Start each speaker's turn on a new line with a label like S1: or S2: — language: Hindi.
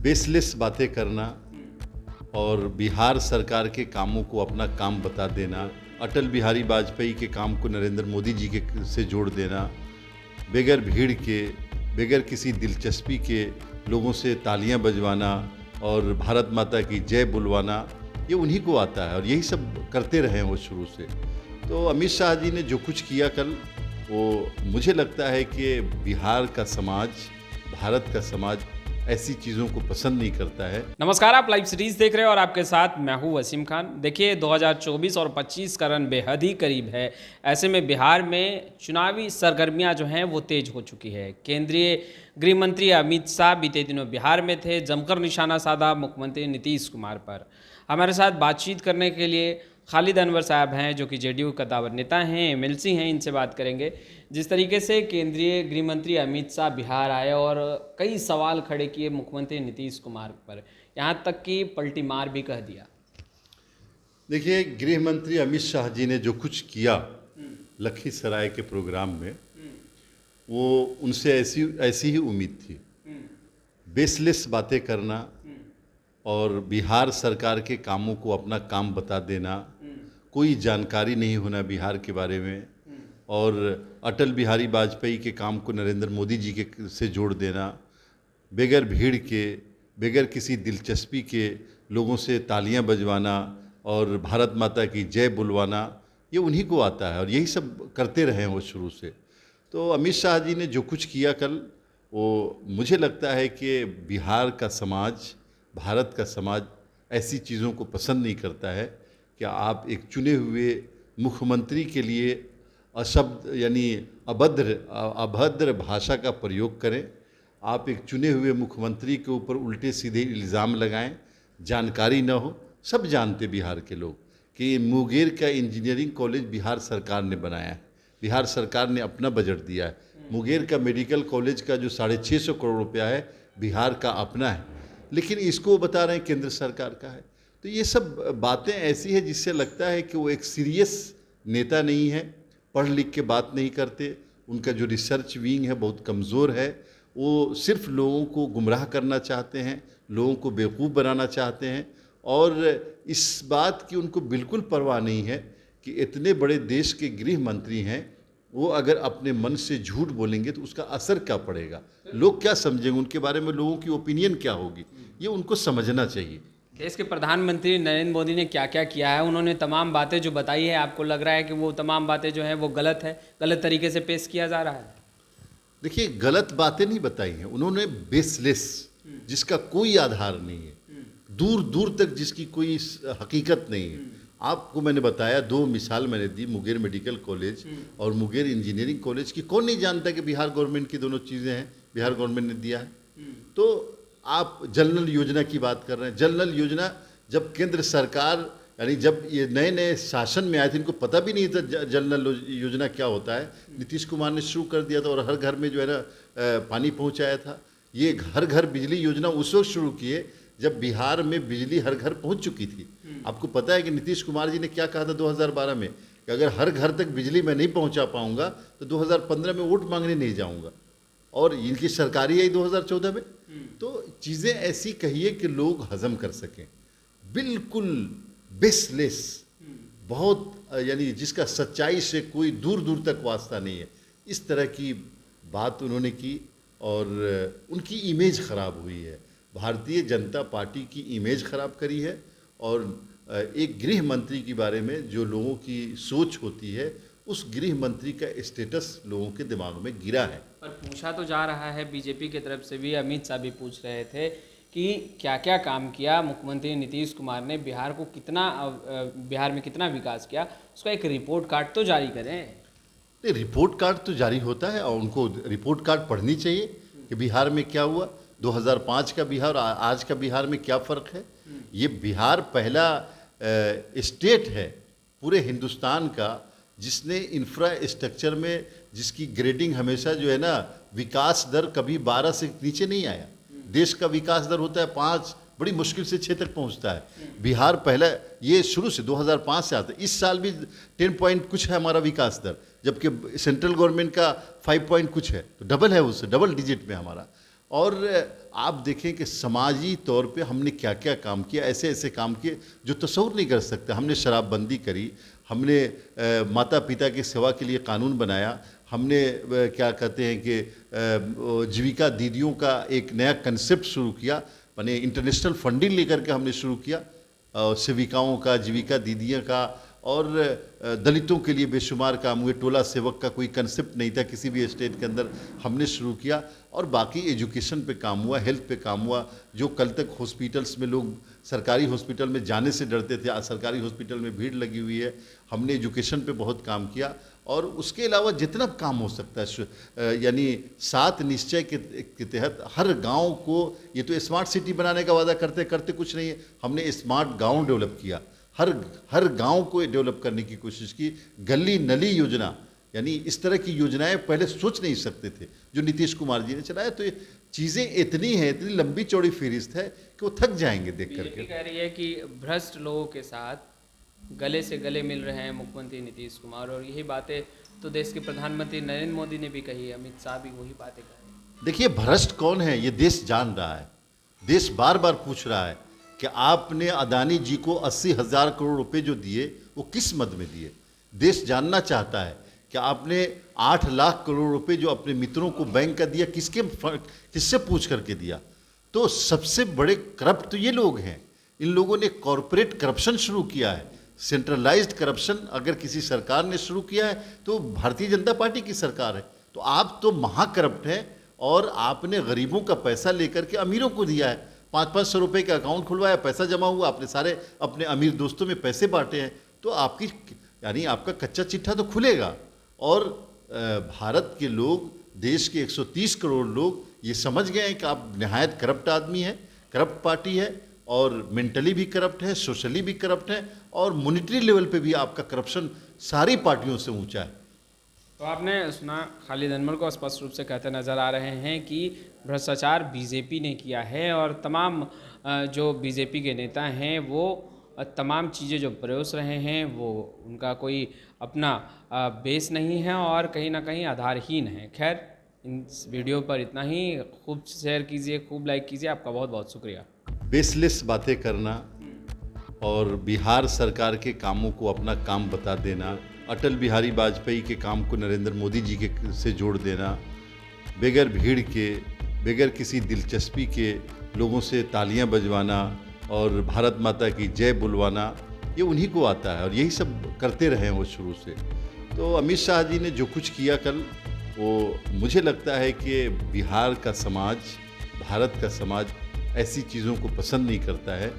S1: बेसलेस बातें करना और बिहार सरकार के कामों को अपना काम बता देना, अटल बिहारी वाजपेयी के काम को नरेंद्र मोदी जी के से जोड़ देना, बगैर भीड़ के, बगैर किसी दिलचस्पी के लोगों से तालियां बजवाना और भारत माता की जय बुलवाना, ये उन्हीं को आता है और यही सब करते रहे हैं वो शुरू से। तो अमित शाह जी ने जो कुछ किया कल, वो मुझे लगता है कि बिहार का समाज, भारत का समाज ऐसी चीज़ों को पसंद नहीं करता है।
S2: नमस्कार, आप लाइव सीरीज देख रहे हैं और आपके साथ मैं हूं वसीम खान। देखिए 2024 और 25 का रन बेहद ही करीब है। ऐसे में बिहार में चुनावी सरगर्मियां जो हैं वो तेज हो चुकी है। केंद्रीय गृह मंत्री अमित शाह बीते दिनों बिहार में थे, जमकर निशाना साधा मुख्यमंत्री नीतीश कुमार पर। हमारे साथ बातचीत करने के लिए खालिद अनवर साहब हैं, जो कि जेडीयू कद्दावर नेता हैं, एमएलसी हैं। इनसे बात करेंगे। जिस तरीके से केंद्रीय गृह मंत्री अमित शाह बिहार आए और कई सवाल खड़े किए मुख्यमंत्री नीतीश कुमार पर, यहाँ तक कि पलटी मार भी कह दिया।
S1: देखिए, गृह मंत्री अमित शाह जी ने जो कुछ किया लखीसराय के प्रोग्राम में, वो उनसे ऐसी ही उम्मीद थी। बेसलेस बातें करना और बिहार सरकार के कामों को अपना काम बता देना, कोई जानकारी नहीं होना बिहार के बारे में, और अटल बिहारी वाजपेयी के काम को नरेंद्र मोदी जी के से जोड़ देना, बगैर भीड़ के, बगैर किसी दिलचस्पी के लोगों से तालियां बजवाना और भारत माता की जय बुलवाना, ये उन्हीं को आता है और यही सब करते रहे हैं वो शुरू से। तो अमित शाह जी ने जो कुछ किया कल, वो मुझे लगता है कि बिहार का समाज, भारत का समाज ऐसी चीज़ों को पसंद नहीं करता है कि आप एक चुने हुए मुख्यमंत्री के लिए अशब्द यानी अभद्र भाषा का प्रयोग करें। आप एक चुने हुए मुख्यमंत्री के ऊपर उल्टे सीधे इल्ज़ाम लगाएं, जानकारी न हो। सब जानते बिहार के लोग कि मुंगेर का इंजीनियरिंग कॉलेज बिहार सरकार ने बनाया है, बिहार सरकार ने अपना बजट दिया है। मुंगेर का मेडिकल कॉलेज का जो 650 करोड़ रुपया है, बिहार का अपना है, लेकिन इसको बता रहे हैं केंद्र सरकार का है। तो ये सब बातें ऐसी है जिससे लगता है कि वो एक सीरियस नेता नहीं है, पढ़ लिख के बात नहीं करते, उनका जो रिसर्च विंग है बहुत कमज़ोर है। वो सिर्फ लोगों को गुमराह करना चाहते हैं, लोगों को बेवकूफ़ बनाना चाहते हैं, और इस बात की उनको बिल्कुल परवाह नहीं है कि इतने बड़े देश के गृह मंत्री हैं, वो अगर अपने मन से झूठ बोलेंगे तो उसका असर क्या पड़ेगा, लोग क्या समझेंगे, उनके बारे में लोगों की ओपिनियन क्या होगी, ये उनको समझना चाहिए।
S2: देश के प्रधानमंत्री नरेंद्र मोदी ने क्या क्या किया है, उन्होंने तमाम बातें जो बताई है, आपको लग रहा है कि वो तमाम बातें जो हैं वो गलत है, गलत तरीके से पेश किया जा रहा है?
S1: देखिए, गलत बातें नहीं बताई हैं उन्होंने, बेसलेस, जिसका कोई आधार नहीं है, दूर दूर तक जिसकी कोई हकीकत नहीं है। आपको मैंने बताया, दो मिसाल मैंने दी, मुंगेर मेडिकल कॉलेज और मुंगेर इंजीनियरिंग कॉलेज की। कौन नहीं जानता कि बिहार गवर्नमेंट की दोनों चीज़ें हैं, बिहार गवर्नमेंट ने दिया है। तो आप जल नल योजना की बात कर रहे हैं। जल नल योजना जब केंद्र सरकार, यानी जब ये नए नए शासन में आए थे, इनको पता भी नहीं था जल नल योजना क्या होता है। नीतीश कुमार ने शुरू कर दिया था और हर घर में जो है ना पानी पहुंचाया था। ये घर घर बिजली योजना उस वक्त शुरू किए जब बिहार में बिजली हर घर पहुंच चुकी थी। आपको पता है कि नीतीश कुमार जी ने क्या कहा था 2012 में, कि अगर हर घर तक बिजली मैं नहीं पहुंचा पाऊंगा तो 2015 में वोट मांगने नहीं जाऊंगा, और इनकी सरकार ही आई 2014 में। तो चीज़ें ऐसी कहिए कि लोग हजम कर सकें, बिल्कुल बेसलेस, बहुत यानी जिसका सच्चाई से कोई दूर दूर तक वास्ता नहीं है, इस तरह की बात उन्होंने की और उनकी इमेज ख़राब हुई है। भारतीय जनता पार्टी की इमेज ख़राब करी है, और एक गृह मंत्री के बारे में जो लोगों की सोच होती है, उस गृह मंत्री का स्टेटस लोगों के दिमाग में गिरा है।
S2: पर पूछा तो जा रहा है, बीजेपी की तरफ से भी अमित शाह भी पूछ रहे थे कि क्या क्या काम किया मुख्यमंत्री नीतीश कुमार ने, बिहार को कितना, बिहार में कितना विकास किया, उसका एक रिपोर्ट कार्ड तो जारी करें।
S1: रिपोर्ट कार्ड तो जारी होता है और उनको रिपोर्ट कार्ड पढ़नी चाहिए कि बिहार में क्या हुआ, 2005 का बिहार और आज का बिहार में क्या फ़र्क है। ये बिहार पहला स्टेट है पूरे हिंदुस्तान का जिसने इंफ्रास्ट्रक्चर में, जिसकी ग्रेडिंग हमेशा जो है ना, विकास दर कभी 12 से नीचे नहीं आया। देश का विकास दर होता है 5, बड़ी मुश्किल से 6 तक पहुंचता है। बिहार पहला, ये शुरू से 2005 से आता है। इस साल भी 10 पॉइंट कुछ है हमारा विकास दर, जबकि सेंट्रल गवर्नमेंट का 5 पॉइंट कुछ है, तो डबल है, उससे डबल डिजिट में हमारा। और आप देखें कि समाजी तौर पे हमने क्या क्या काम किया, ऐसे ऐसे काम किए जो तस्वुर नहीं कर सकते। हमने शराबबंदी करी, हमने माता पिता की सेवा के लिए कानून बनाया, हमने क्या कहते हैं कि जीविका दीदियों का एक नया कंसेप्ट शुरू किया, माने इंटरनेशनल फंडिंग लेकर के हमने शुरू किया सेविकाओं का, जीविका दीदियों का। और दलितों के लिए बेशुमार काम हुए, टोला सेवक का कोई कंसेप्ट नहीं था किसी भी स्टेट के अंदर, हमने शुरू किया। और बाकी एजुकेशन पे काम हुआ, हेल्थ पे काम हुआ। जो कल तक हॉस्पिटल्स में लोग सरकारी हॉस्पिटल में जाने से डरते थे, आज सरकारी हॉस्पिटल में भीड़ लगी हुई है। हमने एजुकेशन पे बहुत काम किया। और उसके अलावा जितना काम हो सकता है, यानी 7 निश्चय के तहत हर गांव को, ये तो स्मार्ट सिटी बनाने का वादा करते करते कुछ नहीं है, हमने स्मार्ट गांव डेवलप किया। हर गांव को डेवलप करने की कोशिश की। गली नली योजना, यानी इस तरह की योजनाएं पहले सोच नहीं सकते थे, जो नीतीश कुमार जी ने चलाया। तो ये चीज़ें इतनी हैं, इतनी लंबी चौड़ी फहरिस्त है कि वो थक जाएंगे देख करके।
S2: कह रही है कि भ्रष्ट लोगों के साथ गले से गले मिल रहे हैं मुख्यमंत्री नीतीश कुमार, और यही बातें तो देश के प्रधानमंत्री नरेंद्र मोदी ने भी कही है, अमित शाह भी वही बातें कही।
S1: देखिए, भ्रष्ट कौन है ये देश जान रहा है। देश बार बार पूछ रहा है कि आपने अदानी जी को 80,000 करोड़ रुपए जो दिए वो किस मद में दिए। देश जानना चाहता है कि आपने 8 लाख करोड़ रुपए जो अपने मित्रों को बैंक का दिया, किससे पूछ करके दिया। तो सबसे बड़े करप्ट तो ये लोग हैं। इन लोगों ने कॉरपोरेट करप्शन शुरू किया है, सेंट्रलाइज्ड करप्शन अगर किसी सरकार ने शुरू किया है तो भारतीय जनता पार्टी की सरकार है। तो आप तो महाकरप्ट हैं, और आपने गरीबों का पैसा लेकर के अमीरों को दिया है। 500-500 रुपये का अकाउंट खुलवाया, पैसा जमा हुआ, आपने सारे अपने अमीर दोस्तों में पैसे बांटे हैं। तो आपकी, यानी आपका कच्चा चिट्ठा तो खुलेगा। और भारत के लोग, देश के 130 करोड़ लोग ये समझ गए हैं कि आप नहायत करप्ट आदमी हैं, करप्ट पार्टी है, और मेंटली भी करप्ट है, सोशली भी करप्ट है, और मॉनिटरी लेवल पे भी आपका करप्शन सारी पार्टियों से ऊंचा है।
S2: तो आपने सुना, खालिद अनवर को स्पष्ट रूप से कहते नजर आ रहे हैं कि भ्रष्टाचार बीजेपी ने किया है, और तमाम जो बीजेपी के नेता हैं वो तमाम चीज़ें जो परोस रहे हैं वो उनका कोई अपना बेस नहीं है, और कहीं ना कहीं आधारहीन है। खैर, इस वीडियो पर इतना ही। खूब शेयर कीजिए, खूब लाइक कीजिए। आपका बहुत बहुत शुक्रिया।
S1: बेसलेस बातें करना और बिहार सरकार के कामों को अपना काम बता देना, अटल बिहारी वाजपेयी के काम को नरेंद्र मोदी जी के से जोड़ देना, बगैर भीड़ के, बगैर किसी दिलचस्पी के लोगों से तालियां बजवाना और भारत माता की जय बुलवाना, ये उन्हीं को आता है, और यही सब करते रहे हैं वो शुरू से। तो अमित शाह जी ने जो कुछ किया कल, वो मुझे लगता है कि बिहार का समाज, भारत का समाज ऐसी चीज़ों को पसंद नहीं करता है।